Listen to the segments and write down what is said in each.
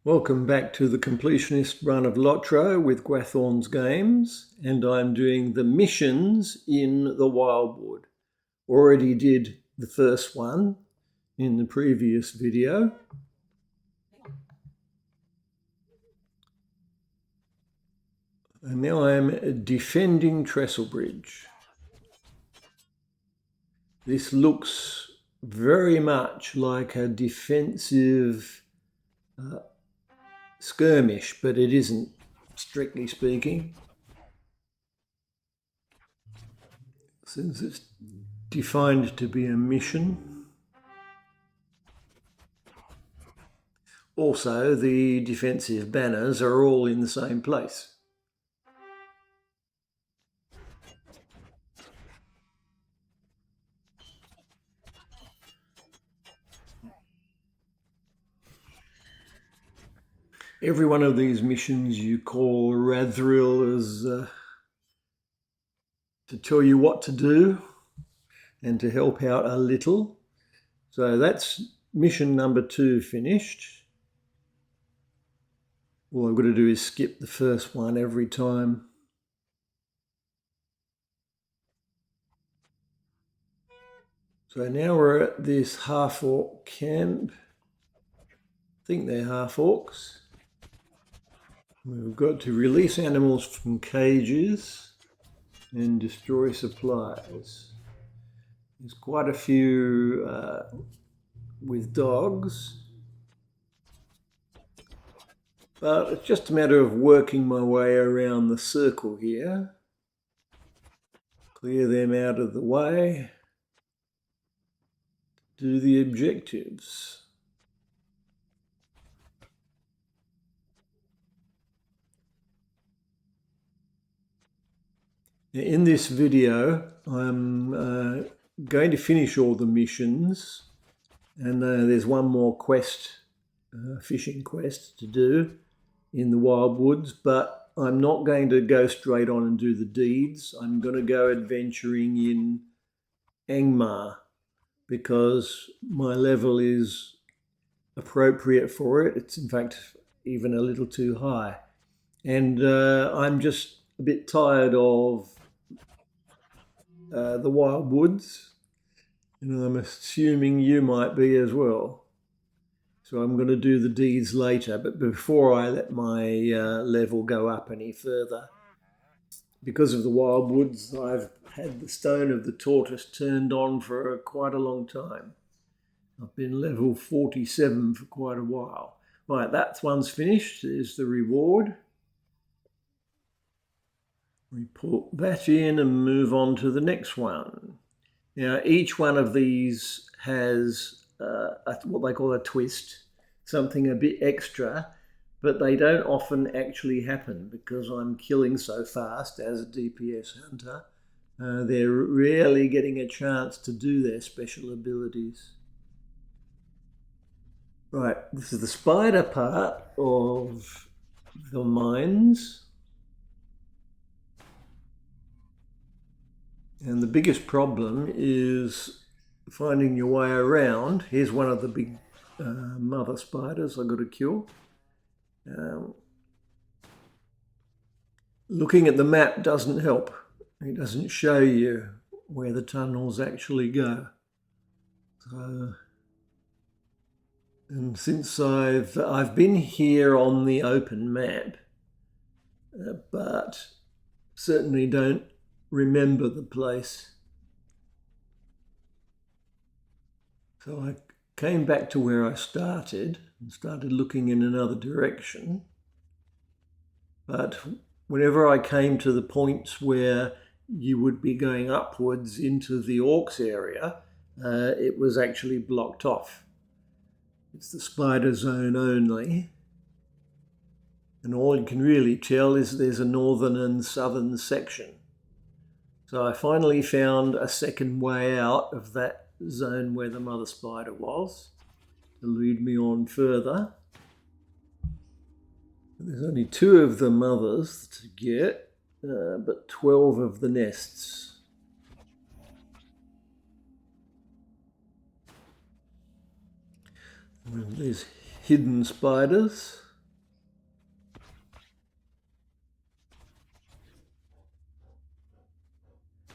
Welcome back to the completionist run of Lotro with Gwathorn's Games, and I'm doing the missions in the Wildwood. Already did the first one in the previous video. And now I'm defending Trestlebridge. This looks very much like a defensive skirmish, but it isn't, strictly speaking, since it's defined to be a mission. Also, the defensive banners are all in the same place. Every one of these missions you call Rathril is to tell you what to do and to help out a little. So that's mission number 2 finished. All I've got to do is skip the first one every time. So now we're at this half-orc camp. I think they're half-orcs. We've got to release animals from cages and destroy supplies. There's quite a few with dogs, but it's just a matter of working my way around the circle here. Clear them out of the way. Do the objectives. In this video, I'm going to finish all the missions, and there's one more quest, fishing quest to do in the Wildwoods, but I'm not going to go straight on and do the deeds. I'm going to go adventuring in Angmar because my level is appropriate for it. It's in fact even a little too high. And I'm just a bit tired of the Wildwoods, and I'm assuming you might be as well. So I'm going to do the deeds later, but before I let my level go up any further, because of the Wildwoods, I've had the stone of the tortoise turned on for quite a long time. I've been level 47 for quite a while. Right, that one's finished. There's the reward. We put that in and move on to the next one. Now, each one of these has what they call a twist, something a bit extra, but they don't often actually happen because I'm killing so fast as a DPS hunter. They're rarely getting a chance to do their special abilities. Right, this is the spider part of the mines. And the biggest problem is finding your way around. Here's one of the big mother spiders I've got to kill. Looking at the map doesn't help. It doesn't show you where the tunnels actually go. So, and since I've been here on the open map, but certainly don't remember the place. So I came back to where I started and started looking in another direction. But whenever I came to the points where you would be going upwards into the orcs area, it was actually blocked off. It's the spider zone only. And all you can really tell is there's a northern and southern section. So I finally found a second way out of that zone where the mother spider was to lead me on further. There's only 2 of the mothers to get, but 12 of the nests. And there's hidden spiders.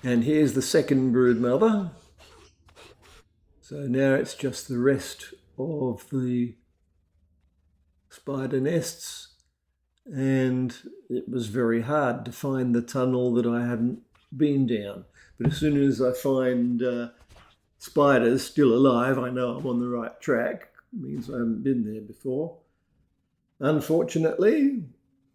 And here's the second brood mother. So now it's just the rest of the spider nests, and it was very hard to find the tunnel that I hadn't been down. But as soon as I find spiders still alive, I know I'm on the right track. It means I haven't been there before. Unfortunately,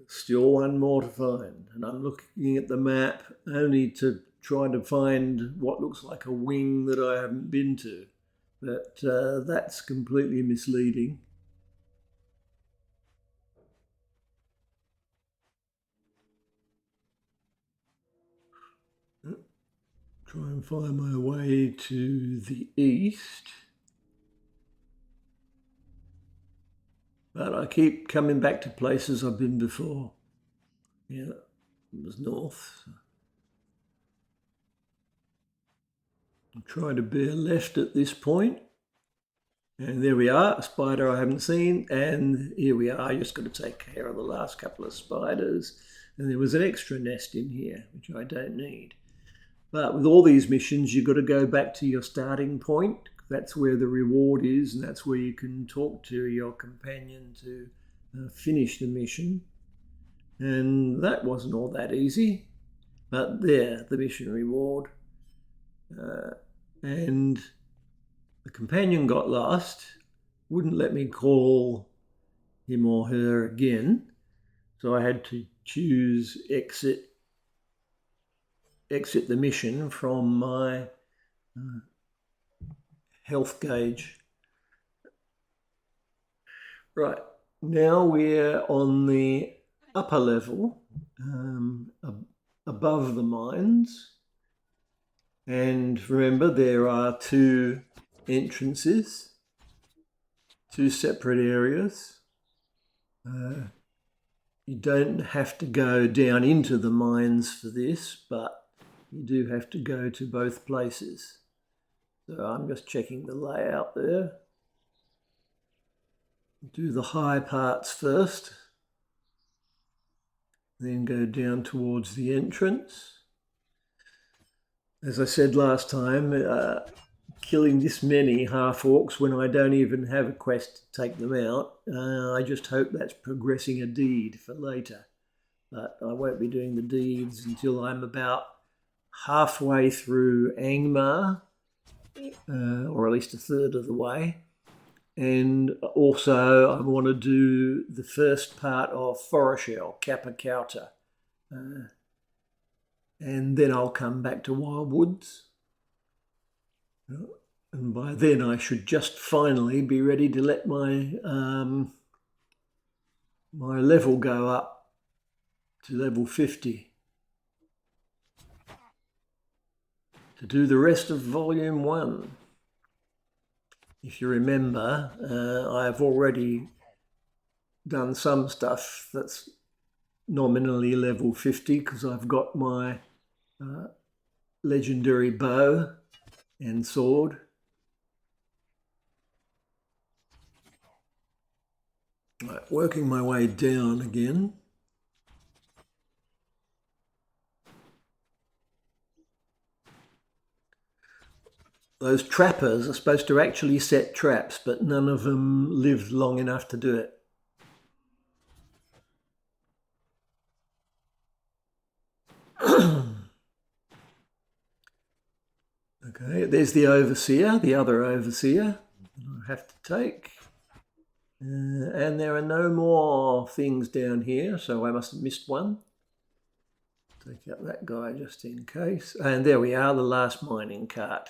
still one more to find, and I'm looking at the map only to try to find what looks like a wing that I haven't been to. But that's completely misleading. Try and find my way to the east. But I keep coming back to places I've been before. Yeah, it was north. I'm trying to bear left at this point. And there we are, a spider I haven't seen. And here we are, I just got to take care of the last couple of spiders. And there was an extra nest in here, which I don't need. But with all these missions, you've got to go back to your starting point. That's where the reward is, and that's where you can talk to your companion to finish the mission. And that wasn't all that easy. But there, the mission reward. And the companion got lost, wouldn't let me call him or her again. So I had to choose exit the mission from my health gauge. Right, now we're on the upper level, above the mines. And remember, there are two entrances, two separate areas. You don't have to go down into the mines for this, but you do have to go to both places. So I'm just checking the layout there. Do the high parts first, then go down towards the entrance. As I said last time, killing this many half-orcs when I don't even have a quest to take them out, I just hope that's progressing a deed for later. But I won't be doing the deeds until I'm about halfway through Angmar, or at least a third of the way. And also I want to do the first part of Foreshell, Kappa Kauta. And then I'll come back to Wildwoods. And by then I should just finally be ready to let my my level go up to level 50. To do the rest of Volume 1. If you remember, I've already done some stuff that's nominally level 50 because I've got my legendary bow and sword. Right, working my way down again. Those trappers are supposed to actually set traps, but none of them lived long enough to do it. Okay, there's the overseer, the other overseer I have to take. And there are no more things down here, so I must have missed one. Take out that guy just in case. And there we are, the last mining cart.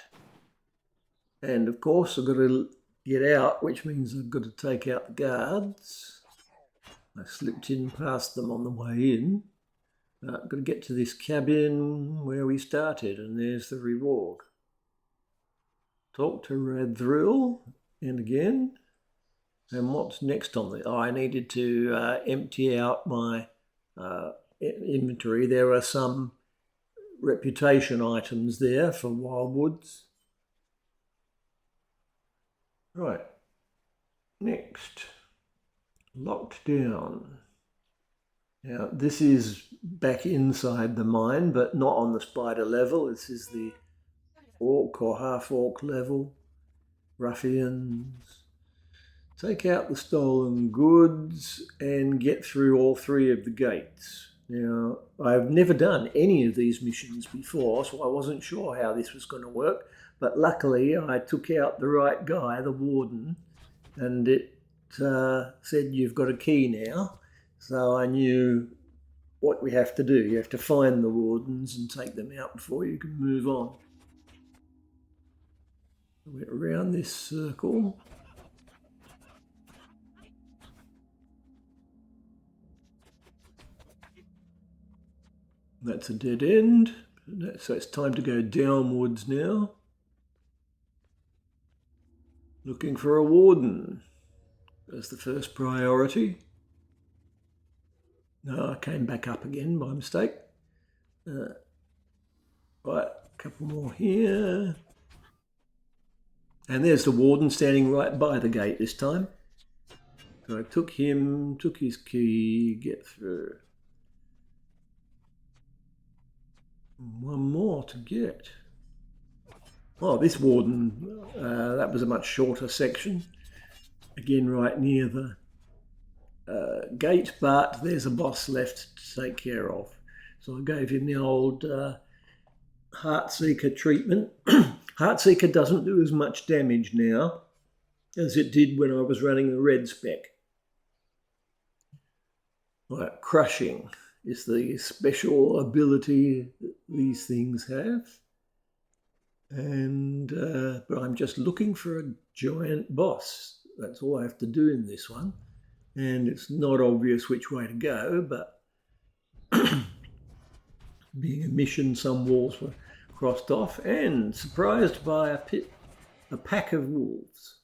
And of course I've got to get out, which means I've got to take out the guards. I slipped in past them on the way in. I've got to get to this cabin where we started, and there's the reward. Talk to Radthril, and again. And what's next on the... Oh, I needed to empty out my inventory. There are some reputation items there for Wildwoods. Right. Next. Locked down. Now, this is back inside the mine, but not on the spider level. This is the orc or half-orc level. Ruffians. Take out the stolen goods and get through all 3 of the gates. Now, I've never done any of these missions before, so I wasn't sure how this was going to work. But luckily, I took out the right guy, the warden, and it said, you've got a key now. So I knew what we have to do. You have to find the wardens and take them out before you can move on. I went around this circle. That's a dead end. So it's time to go downwards now. Looking for a warden. That's the first priority. No, I came back up again by mistake. Right, a couple more here. And there's the warden standing right by the gate this time. So I took him, took his key, get through. One more to get. Oh, this warden, that was a much shorter section. Again, right near the gate, but there's a boss left to take care of. So I gave him the old Heartseeker treatment. Heartseeker doesn't do as much damage now as it did when I was running the red spec. Right, crushing is the special ability that these things have. And but I'm just looking for a giant boss. That's all I have to do in this one. And it's not obvious which way to go, but being a mission, some walls were crossed off and surprised by a pack of wolves.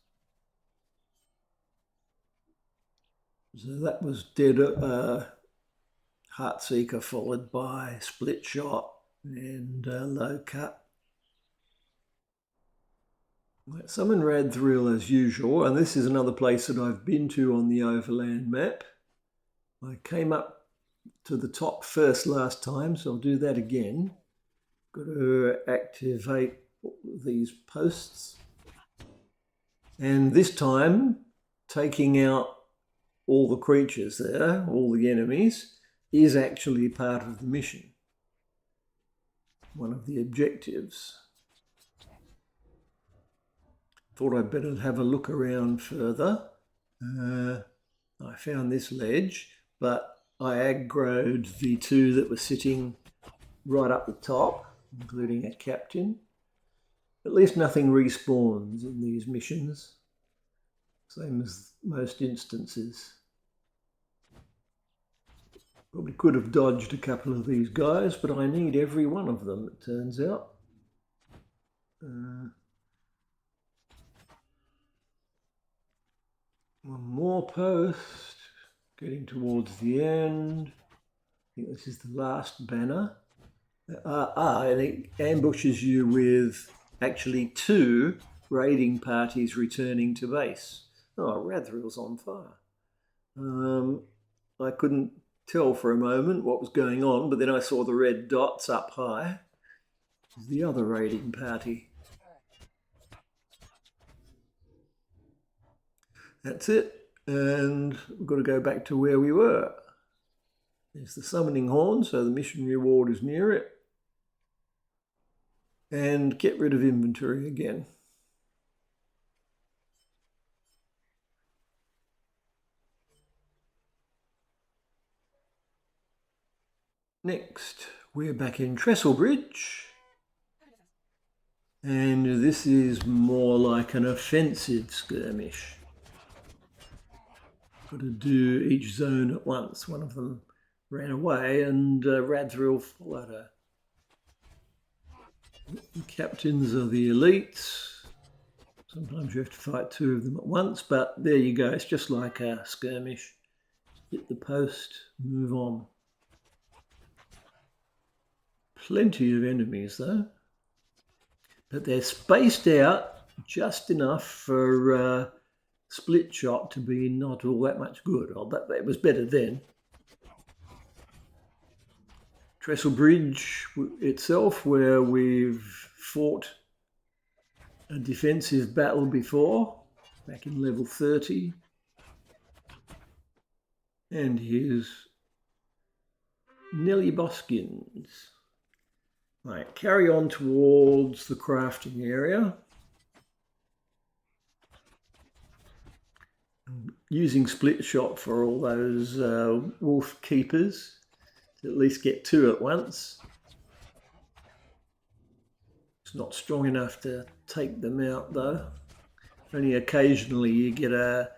So that was dead Heartseeker, followed by Split Shot and Low Cut. Summon Radthril as usual, and this is another place that I've been to on the overland map. I came up to the top first last time, so I'll do that again. Got to activate these posts. And this time, taking out all the creatures there, all the enemies, is actually part of the mission. One of the objectives. Thought I'd better have a look around further. I found this ledge, but I aggroed the 2 that were sitting right up the top, including a captain. At least nothing respawns in these missions, same as most instances. Probably could have dodged a couple of these guys, but I need every one of them, it turns out. One more post, getting towards the end. I think this is the last banner. And it ambushes you with actually 2 raiding parties returning to base. Oh, Radthril's on fire. I couldn't tell for a moment what was going on, but then I saw the red dots up high. This is the other raiding party. That's it, and we've got to go back to where we were. There's the summoning horn, so the mission reward is near it. And get rid of inventory again. Next, we're back in Trestlebridge. And this is more like an offensive skirmish. Got to do each zone at once. One of them ran away and Radthril followed her. The captains are the elites. Sometimes you have to fight 2 of them at once, but there you go. It's just like a skirmish. Hit the post, move on. Plenty of enemies though. But they're spaced out just enough for Split Shot to be not all that much good. It was better then. Trestle Bridge itself, where we've fought a defensive battle before, back in level 30. And here's Nelly Boskins. Right, carry on towards the crafting area. Using split shot for all those wolf keepers to at least get 2 at once. It's not strong enough to take them out though. Only occasionally you get a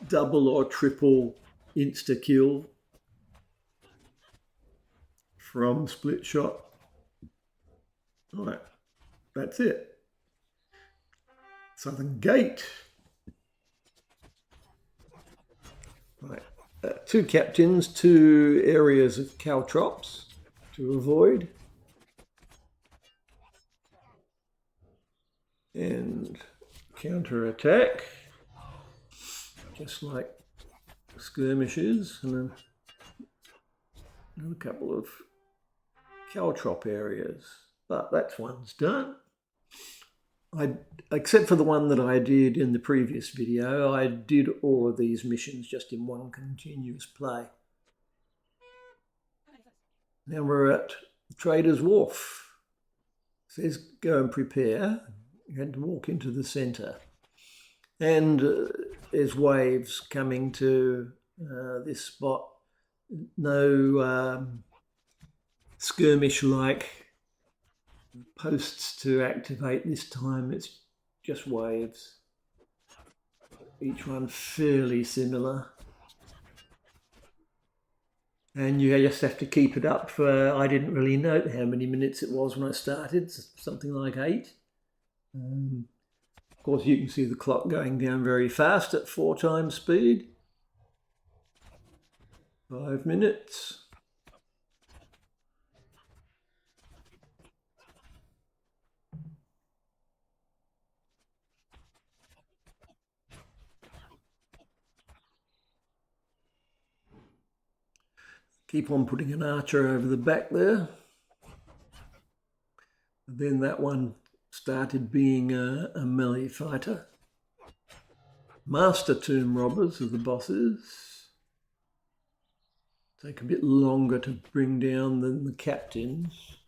double or triple insta-kill from split shot. All right, that's it. Southern Gate. Right, 2 captains, 2 areas of caltrops to avoid. And counter-attack, just like skirmishes, and then a couple of caltrop areas. But that one's done. Except for the one that I did in the previous video, I did all of these missions just in one continuous play. Now we're at Trader's Wharf. It says go and prepare. You had to walk into the centre. And there's waves coming to this spot. No skirmish-like posts to activate this time. It's just waves. Each one fairly similar. And you just have to keep it up for, I didn't really note how many minutes it was when I started, something like 8. Of course, you can see the clock going down very fast at 4 times speed. 5 minutes. Keep on putting an archer over the back there. And then that one started being a melee fighter. Master tomb robbers are the bosses. Take a bit longer to bring down than the captains.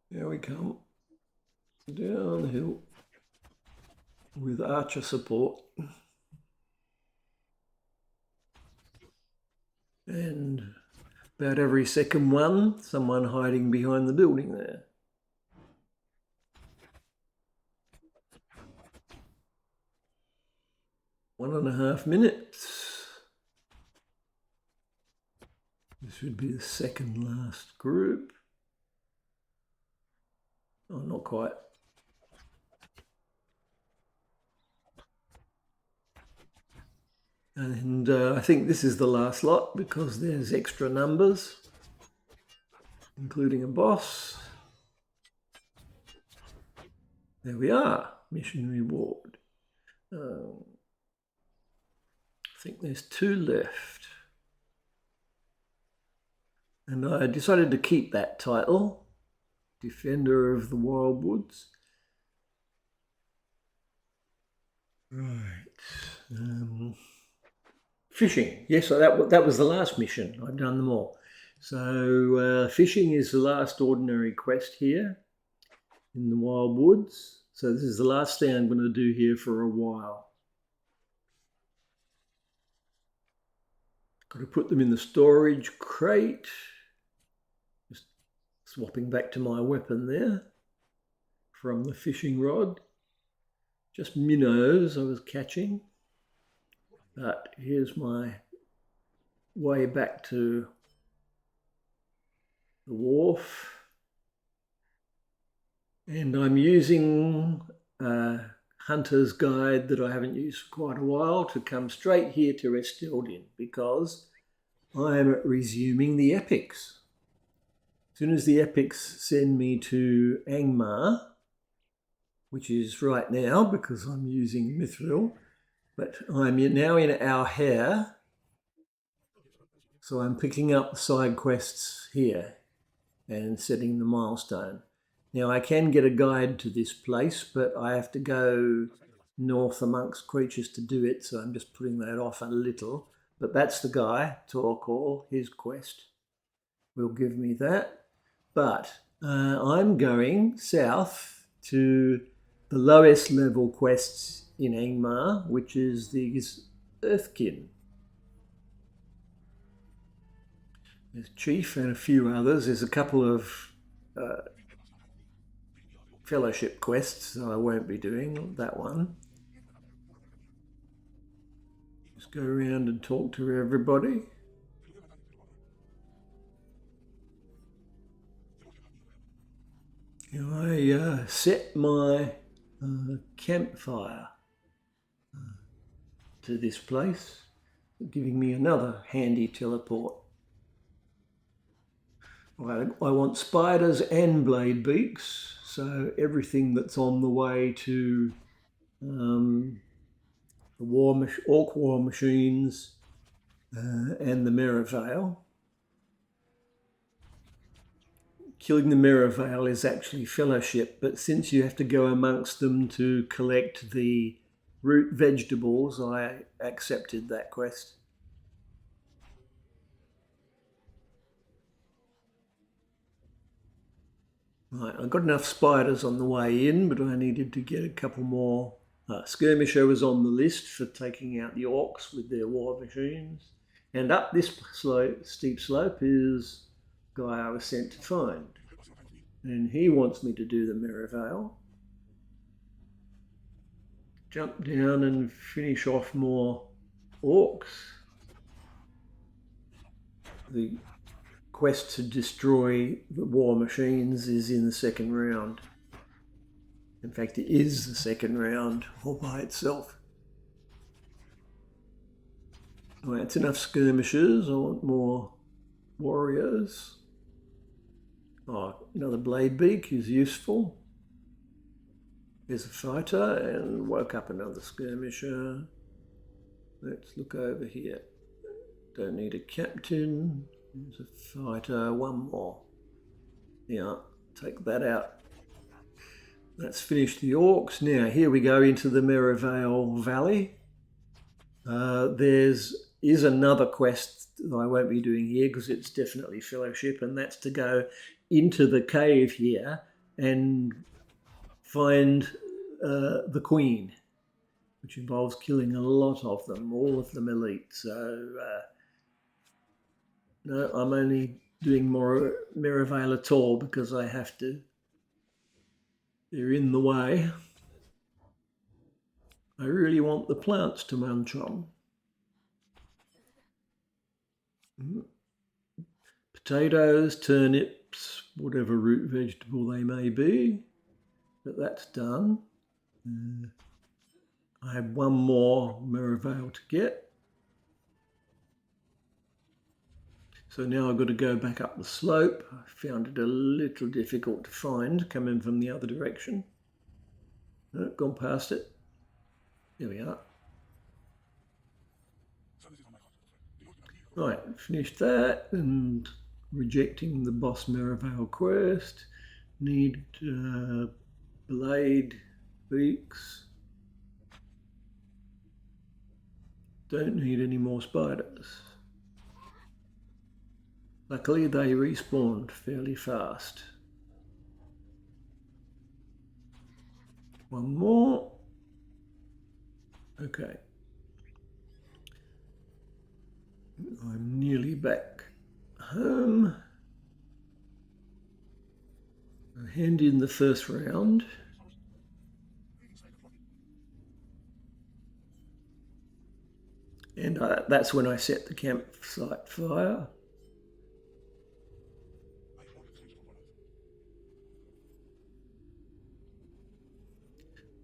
Here we come. Down the hill with archer support. And about every second one, someone hiding behind the building there. One and a half minutes. This would be the second last group. Oh, not quite. And I think this is the last lot because there's extra numbers, including a boss. There we are, mission reward. I think there's 2 left. And I decided to keep that title, Defender of the Wildwoods. Right. Fishing. Yes, so that was the last mission. I've done them all. So fishing is the last ordinary quest here in the Wildwoods. So this is the last thing I'm going to do here for a while. Got to put them in the storage crate. Just swapping back to my weapon there from the fishing rod. Just minnows I was catching. But here's my way back to the wharf. And I'm using a hunter's guide that I haven't used for quite a while to come straight here to Restildin because I am resuming the epics. As soon as the epics send me to Angmar, which is right now because I'm using Mithril, but I'm now in our hair, So I'm picking up the side quests here and setting the milestone. Now I can get a guide to this place, but I have to go north amongst creatures to do it, so I'm just putting that off a little. But that's the guy, Torkoal, his quest will give me that. But I'm going south to the lowest level quests in Angmar, which is these Earthkin. There's Chief and a few others. There's a couple of fellowship quests that I won't be doing, that one. Just go around and talk to everybody. I set my campfire to this place, giving me another handy teleport. I want spiders and blade beaks, so everything that's on the way to the orc war machines and the Merivale. Killing the Merivale is actually fellowship, but since you have to go amongst them to collect the root vegetables, I accepted that quest. Right, I got enough spiders on the way in, but I needed to get a couple more. Skirmisher was on the list for taking out the orcs with their war machines. And up this steep slope is the guy I was sent to find. And he wants me to do the Merivale. Jump down and finish off more orcs. The quest to destroy the war machines is in the second round. In fact, it is the second round all by itself. Well, that's enough skirmishers. I want more warriors. Oh, another blade beak is useful. There's a fighter and woke up another skirmisher. Let's look over here. Don't need a captain. There's a fighter, one more. Yeah, take that out. Let's finish the orcs. Now, here we go into the Merivale Valley. Is another quest that I won't be doing here because it's definitely fellowship, and that's to go into the cave here and find the queen, which involves killing a lot of them, all of them elite. So, no, I'm only doing more Merivale at all because I have to. They're in the way. I really want the plants to munch on. Potatoes, turnips, whatever root vegetable they may be, but that's done. I have one more Merivale to get. So now I've got to go back up the slope. I found it a little difficult to find coming from the other direction. No, gone past it. There we are. Right, finished that and rejecting the boss Merivale quest. Need blade beaks. Don't need any more spiders. Luckily they respawned fairly fast. One more. Okay. I'm nearly back home. I hand in the first round. And that's when I set the campsite fire.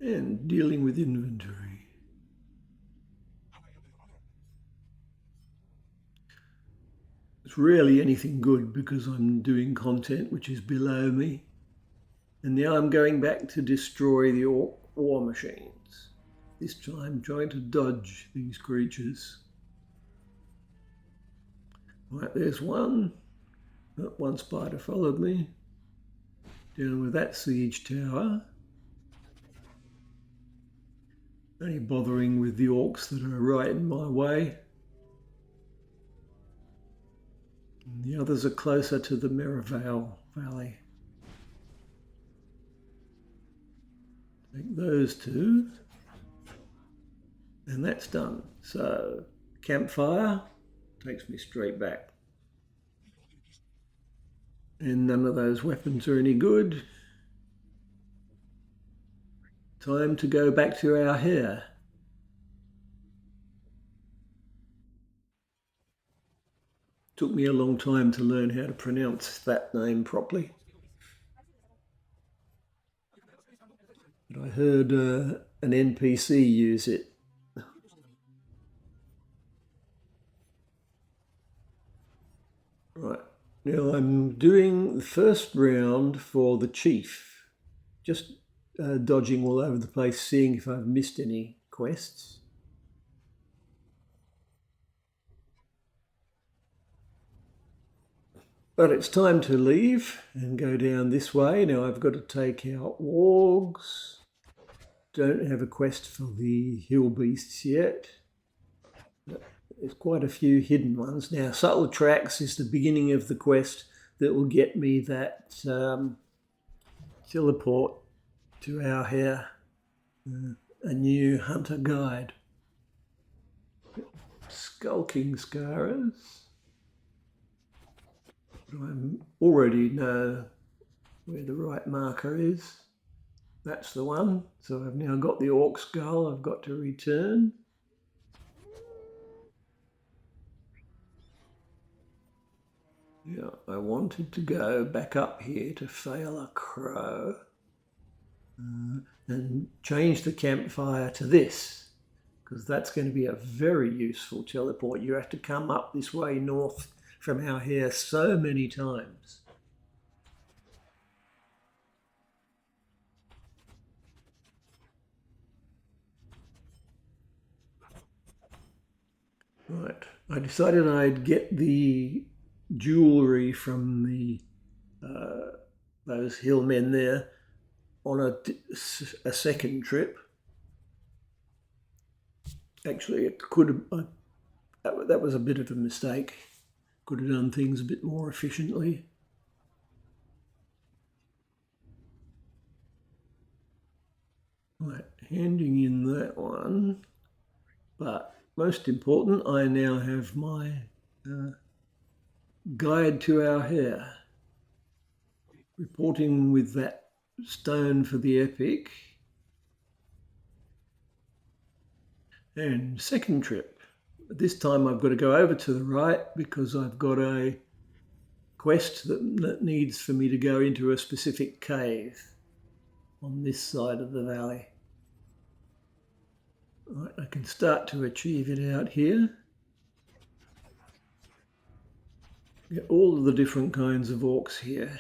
And dealing with inventory. It's rarely anything good because I'm doing content which is below me. And now I'm going back to destroy the war machines. This time trying to dodge these creatures. Right, there's one. One spider followed me. Down with that siege tower. Only bothering with the orcs that are right in my way. And the others are closer to the Merivale Valley. Take those two. And that's done. So, campfire takes me straight back. And none of those weapons are any good. Time to go back to our hare. Took me a long time to learn how to pronounce that name properly. But I heard an NPC use it. Right, now I'm doing the first round for the chief. Just dodging all over the place, seeing if I've missed any quests. But it's time to leave and go down this way. Now I've got to take out wargs. Don't have a quest for the hill beasts yet. There's quite a few hidden ones. Now subtle tracks is the beginning of the quest that will get me that teleport to our hare, a new hunter guide. Skulking scarers. I already know where the right marker is. That's the one. So I've now got the orc skull I've got to return. Yeah, I wanted to go back up here to Fail a Crow and change the campfire to this, because that's going to be a very useful teleport. You have to come up this way north from our hare so many times. Right, I decided I'd get the jewellery from the those hillmen there on a second trip. Actually, it could have, that was a bit of a mistake. Could have done things a bit more efficiently. Right, handing in that one. But most important, I now have my guide to our hare. Reporting with that stone for the epic. And second trip. This time I've got to go over to the right because I've got a quest that needs for me to go into a specific cave on this side of the valley. Right, I can start to achieve it out here. Get all of the different kinds of orcs here.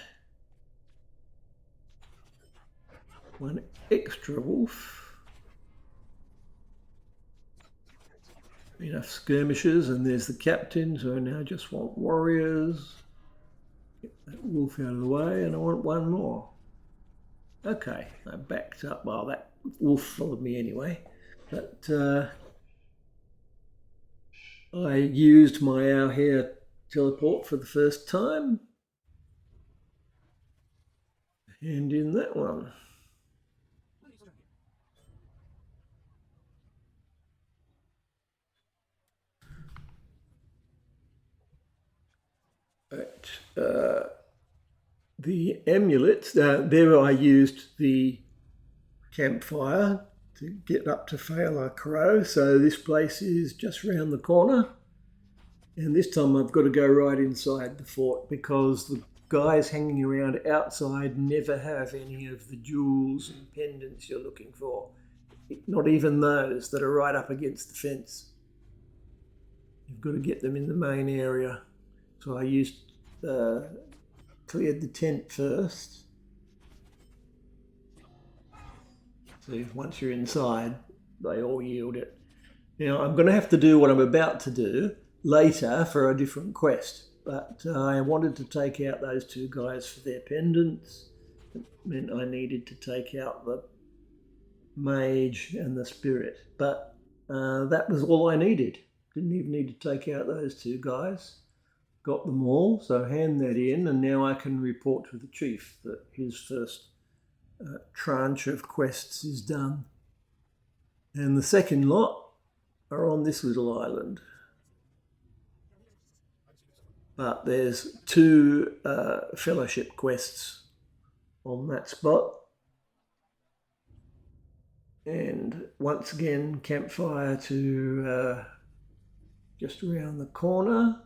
One extra wolf. Enough skirmishers, and there's the captain, so I now just want warriors. Get that wolf out of the way, and I want one more. Okay, I backed up. Well, that wolf followed me anyway, but I used my Our Hare teleport for the first time. Hand in that one. Right. The amulets, there I used the campfire to get up to Fail a Crow. So this place is just round the corner. And this time I've got to go right inside the fort because the guys hanging around outside never have any of the jewels and pendants you're looking for. Not even those that are right up against the fence. You've got to get them in the main area. So I cleared the tent first. So once you're inside, they all yield it. Now I'm going to have to do what I'm about to do, later for a different quest. But I wanted to take out those two guys for their pendants. It meant I needed to take out the mage and the spirit. But that was all I needed. Didn't even need to take out those two guys. Got them all, so hand that in, and now I can report to the chief that his first tranche of quests is done. And the second lot are on this little island. But there's two fellowship quests on that spot. And once again, campfire to just around the corner.